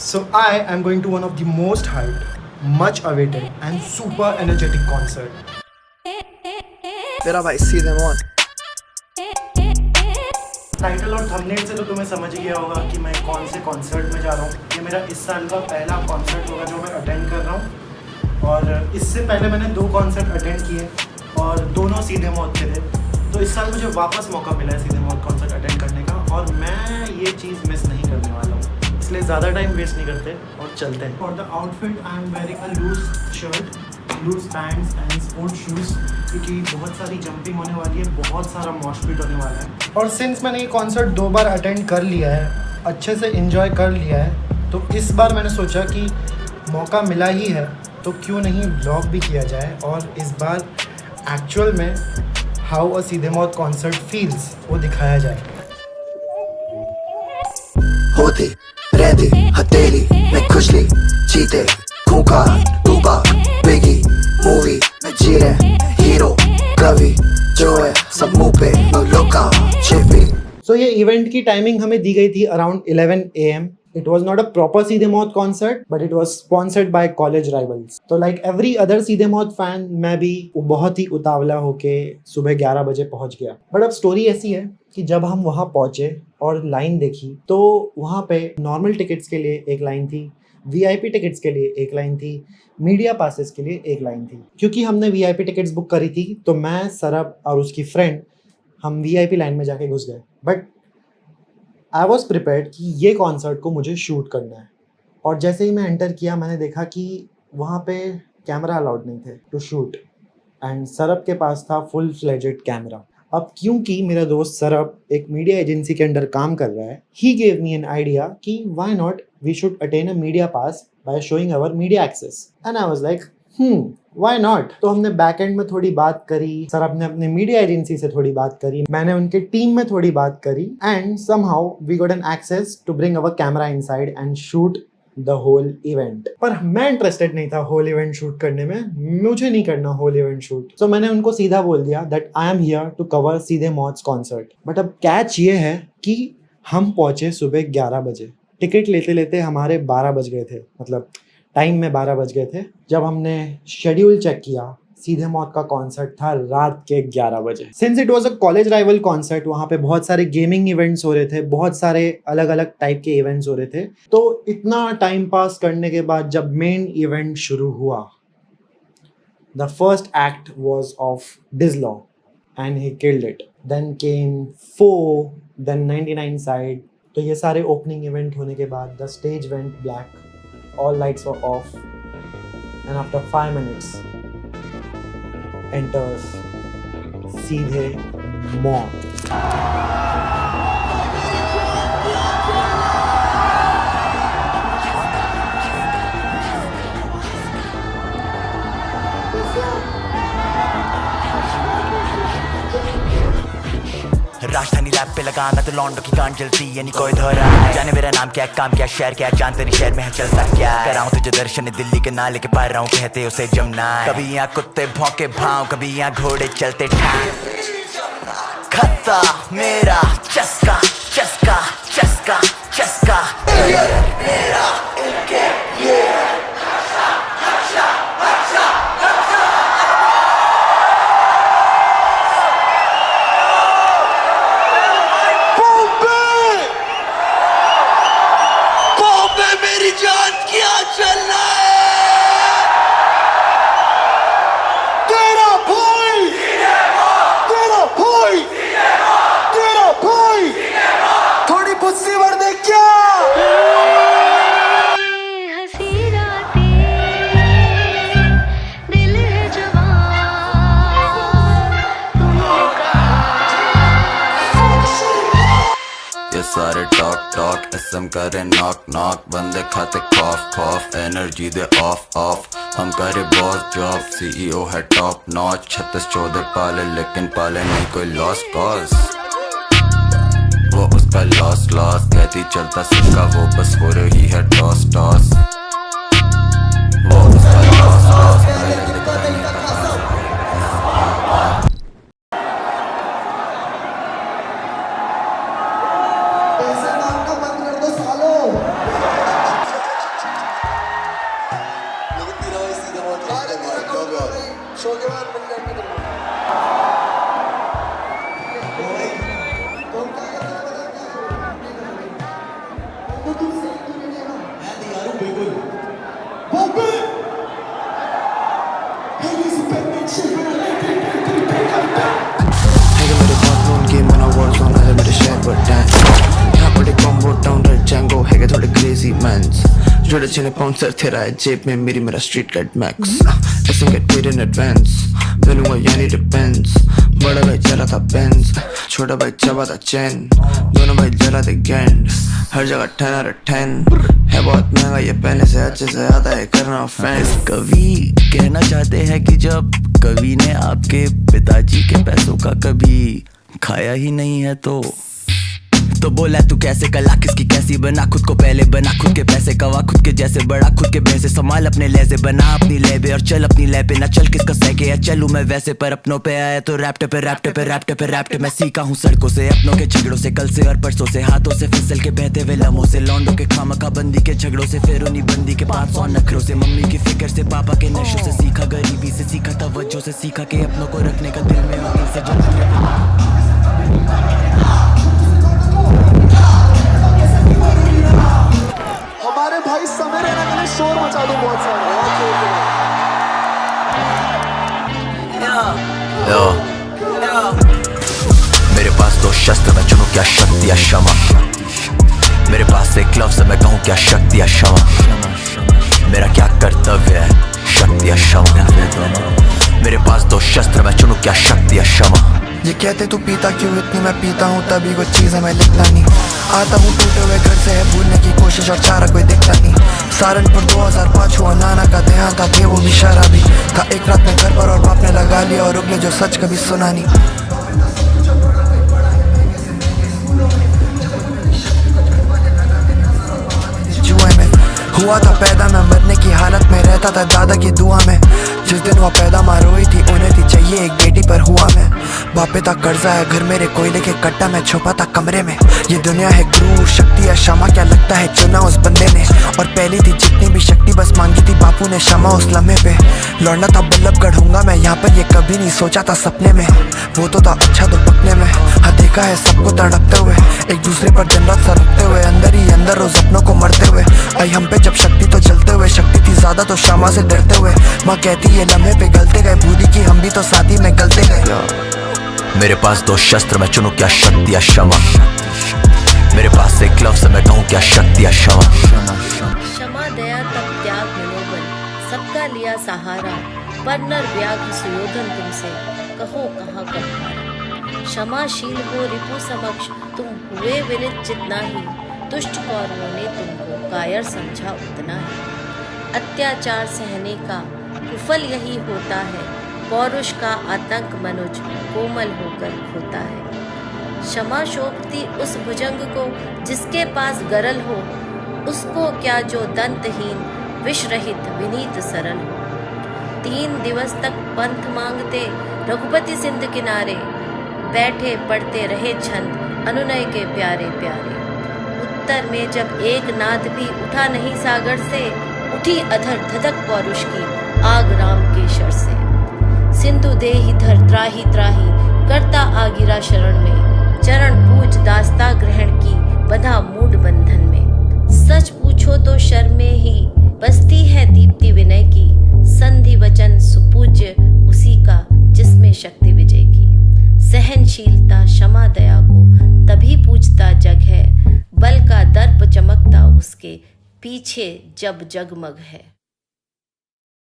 So I am going to one of the most hyped, much awaited and super energetic concert. मेरा भाई सीधे मौन। Title और thumbnail से तो तुम्हें समझ ही गया होगा कि मैं कौन से कॉन्सर्ट में जा रहा हूँ। ये मेरा इस साल का पहला कॉन्सर्ट होगा जो मैं अटेंड कर रहा हूँ और इससे पहले मैंने 2 कॉन्सर्ट अटेंड किए और दोनों सीधे मौत के थे। तो इस साल मुझे वापस मौका मिला है सीधे मौत कॉन्सर्ट अटेंड करने का और मैं ये चीज़ मिस नहीं करने वाला हूँ, इसलिए ज़्यादा टाइम वेस्ट नहीं करते और चलते हैं। For the outfit I am wearing a loose shirt, loose pants and sport shoes, क्योंकि बहुत सारी जंपिंग होने वाली है, बहुत सारा मॉशपिट होने वाला है। और सिंस मैंने ये कॉन्सर्ट 2 बार अटेंड कर लिया है, अच्छे से इन्जॉय कर लिया है, तो इस बार मैंने सोचा कि मौका मिला ही है तो क्यों नहीं व्लॉग भी किया जाए और इस बार एक्चुअल में हाउ अ सीधे मौत कॉन्सर्ट फील्स वो दिखाया जाए। होते रहते हथेली में खुशली जीते खूंखा टूपा बिगी मूवी में जी रहे हीरो कवि जो है सब मुंह पे लोका छिपी। सो ये इवेंट की टाइमिंग हमें दी गई थी around 11 AM। It was not a proper सीधे मौत concert, but it was sponsored by college rivals. तो like every other सीधे मौत fan, मैं भी बहुत ही उतावला होके सुबह 11 बजे पहुंच गया। बट अब स्टोरी ऐसी है कि जब हम वहाँ पहुंचे और लाइन देखी तो वहाँ पे नॉर्मल टिकट्स के लिए एक लाइन थी, VIP टिकट्स के लिए एक लाइन थी, मीडिया पासेस के लिए एक लाइन थी। क्योंकि हमने VIP टिकट्स बुक करी थी तो मैं, सरब और उसकी फ्रेंड हम VIP लाइन में जाके घुस गए। बट आई वॉज प्रिपेयर्ड कि ये कॉन्सर्ट को मुझे शूट करना है और जैसे ही मैं एंटर किया मैंने देखा कि वहाँ पे कैमरा अलाउड नहीं थे टू शूट एंड सरब के पास था फुल फ्लेजेड कैमरा। अब क्योंकि मेरा दोस्त सरब एक मीडिया एजेंसी के अंडर काम कर रहा है, he gave me an idea कि why not we should attain a media pass by showing our media access and I was like why not. तो हमने बैक एंड में थोड़ी बात करी, सरब ने अपने मीडिया एजेंसी से थोड़ी बात करी, मैंने उनके टीम में थोड़ी बात करी and somehow we got an access to bring our camera inside and shoot the whole event. पर मैं इंटरेस्टेड नहीं था होल इवेंट शूट करने में, मुझे नहीं करना होल इवेंट शूट। सो मैंने उनको सीधा बोल दिया that I am here to cover सीधे मौत कॉन्सर्ट। बट अब कैच ये है कि हम पहुंचे सुबह 11 बजे, टिकट लेते लेते हमारे 12 बज गए थे, मतलब टाइम में 12 बज गए थे। जब हमने शेड्यूल चेक किया सीधे मौत का कॉन्सर्ट था रात के 11 बजे। Since it was a college rival concert, वहाँ पे बहुत सारे गेमिंग इवेंट्स हो रहे थे, बहुत सारे अलग अलग टाइप के इवेंट्स हो रहे थे। तो इतना टाइम पास करने के बाद जब मेन इवेंट शुरू हुआ, the first act was of डिजलॉ and he killed it. Then came 4, then 99 side. तो ये सारे ओपनिंग इवेंट होने के बाद the stage went black, all lights were off and after 5 minutes enters सीधे मौत। राजधानी रैप पे लगाना तो लॉन्डो की कान जलती है नहीं कोई धोरा है। जाने मेरा नाम क्या, काम क्या, शहर क्या, जान तेरी शहर में है चलता क्या। कराऊं तुझे दर्शन दिल्ली के नाले के पार, रहूं कहते उसे जमुना। कभी यहाँ कुत्ते भौंके भाव, कभी यहाँ घोड़े चलते ठाण। खत्ता मेरा चस्का चस्का चस्का चस्का मेरा इनके ये मेरी जान क्या चलना है। तेरा भाई तेरा भाई तेरा भाई थोड़ी पुस्सी भर दे क्या। हंसी रातें, दिल है जवान, तुमने ये सारे टॉक टॉक SM करे नॉक नॉक, बंदे खाते खौफ खौफ, एनर्जी दे ऑफ ऑफ। हम करे बॉस जॉब, CEO है टॉप नॉच, 36-14 पाले लेकिन पाले नहीं कोई लॉस कॉज। वो उसका लॉस लॉस कहती चलता सिक्का, वो बस हो रही है टॉस टॉस। वो उसका लॉस लॉस ऐसे नाम का बंद कर दो सालो। जवान मिल जाए तो क्या कहता है तो तुम सही क्यों नहीं लेना? मैं तैयार हूँ बिल्कुल। बॉम्बे मेरे बाथरूम गेम बना वॉरज़ोन है मेरे शहर पर डांस यहाँ बड़े कॉम्बो टाउन रेड जैंगो है थोड़े क्रेजी मैंस जोड़े चले पाउंसर तेरा है जेब में मेरा स्ट्रीट कार्ड मैक्स ऐसे गेट पेड इन एडवांस मिलूंगा यानी डिपेंड्स बड़ा भाई चला था बेंज छोटा भाई चबा था चैन दोनों भाई जला थे गैंड हर जगह 10 out of 10 है बहुत महंगा ये पहले से अच्छे से आता है करना फैंस। कवि कहना चाहते हैं कि जब कवि ने आपके पिताजी के पैसों का कभी खाया ही नहीं है तो बोला तू कैसे कला किसकी कैसी बना खुद को पहले बना खुद के पैसे कवा खुद के जैसे बड़ा खुद के भैंसे संभाल अपने लहजे बना अपनी लहबे और चल अपनी लह पे ना चल किसका सह या चलूं मैं वैसे पर अपनों पे आया तो रैप्ट मैं सीखा हूँ सड़कों से अपनों के झगड़ों से कल से और परसों से हाथों से फिसल के बहते हुए लम्हों से लौंडों के खामखा बंदी के झगड़ों से फिर उन्हीं बंदी के 500 नखरों से मम्मी की फिक्र से पापा के नशों से सीखा गरीबी से सीखा तवज्जो से सीखा के अपनों को रखने का दिल में और दिल से जल्दी हमारे भाई समय रहना के लिए शोर मचा दो बहुत सारा। मेरे पास दो शस्त्र मैं चुनूं क्या शक्ति या क्षमा मेरे पास एक लफ्ज़ मैं कहूँ क्या शक्ति या क्षमा मेरा क्या कर्तव्य है शक्ति या क्षमा मेरे पास दो शस्त्र मैं चुनूं क्या शक्ति या क्षमा। ये कहते तू पीता क्यों इतनी मैं पीता हूँ तभी कुछ चीज़ें मैं लिखता नहीं आता हूँ टूटे हुए घर से है भूलने की कोशिश और चारा कोई दिखता नहीं सहारनपुर 2005 हुआ नाना का देहांत था वो भी शराबी था एक रात में घर पर और बाप ने लगा लिया और रुकले जो सच कभी सुना नहीं। जुए में हुआ था पैदा मैं मरने की हालत में रहता था दादा की दुआ में जिस दिन वो पैदा माँ रोई थी उन्हें थी चाहिए एक बेटी पर हुआ मैं बापे था कर्जा है घर मेरे कोयले के कट्टा में छुपा था कमरे में ये दुनिया है क्रूर शक्ति या क्षमा क्या लगता है चुना उस बंदे ने और पहली थी जितनी भी शक्ति बस मांगी थी बापू ने क्षमा उस लम्हे पे लौटना था बल्लभगढ़ हूँगा मैं यहाँ पर ये कभी नहीं सोचा था सपने में वो तो था अच्छा तो पकने में हाँ देखा है सबको तड़पते हुए एक दूसरे पर दिन रात सरकते हुए अंदर ही अंदर रोज अपनों को मरते हुए आई हम पे जब शक्ति तो चलते हुए शक्ति थी ज्यादा तो क्षमा से डरते हुए माँ कहती ये लम्हे पे गलते गए भूली की हम भी तो साथी में गलते गए। मेरे पास दो शस्त्र मैं चुनूं क्या शक्ति या क्षमा मेरे पास एक लफ्ज़ मैं कहूँ क्या शक्ति या क्षमा क्षमा दया तब त्याग मनोबल सबका लिया सहारा पर नर व्याघ्र सुयोधन तुमसे कहो कहाँ कभारा क्षमाशील हो रिपु समक्ष तुम हुए विनित जितना ही दुष्ट कौरवों ने तुमको कायर समझा उतना ही अत्याचार सहने का कुफल यही होता है पौरुष का आतंक मनुज कोमल होकर खोता है क्षमा शोभती उस भुजंग को जिसके पास गरल हो उसको क्या जो दंतहीन विष रहित विनीत सरल हो 3 दिवस तक पंथ मांगते रघुपति सिंध किनारे बैठे पढ़ते रहे छंद अनुनय के प्यारे प्यारे उत्तर में जब एक नाद भी उठा नहीं सागर से उठी अधर धधक पौरुष की आग राम के शर से सिंधु देहि धर त्राही त्राही करता आगिरा शरण में चरण पूज दास्ता ग्रहण की बंधा मूड बंधन में सच पूछो तो शर में ही बसती है दीप्ति विनय की संधि वचन सुपूज्य उसी का जिसमें शक्ति विजय की सहनशीलता क्षमा दया को तभी पूजता जग है बल का दर्प चमकता उसके पीछे जब जगमग है।